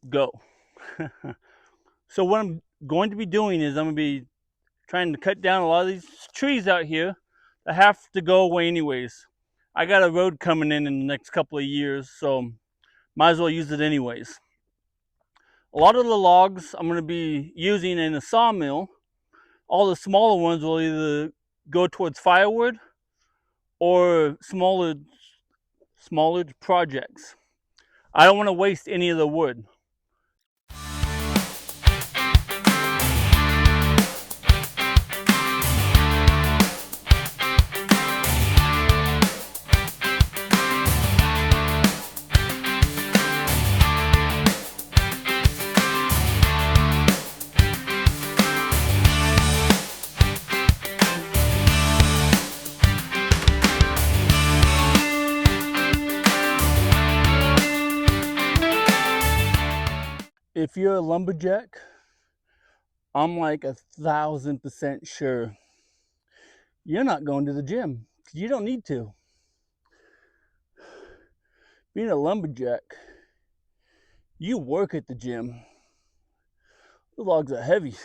go. So what I'm going to be doing is I'm going to be trying to cut down a lot of these trees out here that have to go away anyways. I got a road coming in the next couple of years, so might as well use it anyways. A lot of the logs I'm going to be using in a sawmill. All the smaller ones will either go towards firewood or smaller projects. I don't want to waste any of the wood. If you're a lumberjack, I'm like 1,000% sure you're not going to the gym. You don't need to. Being a lumberjack, you work at the gym. The logs are heavy.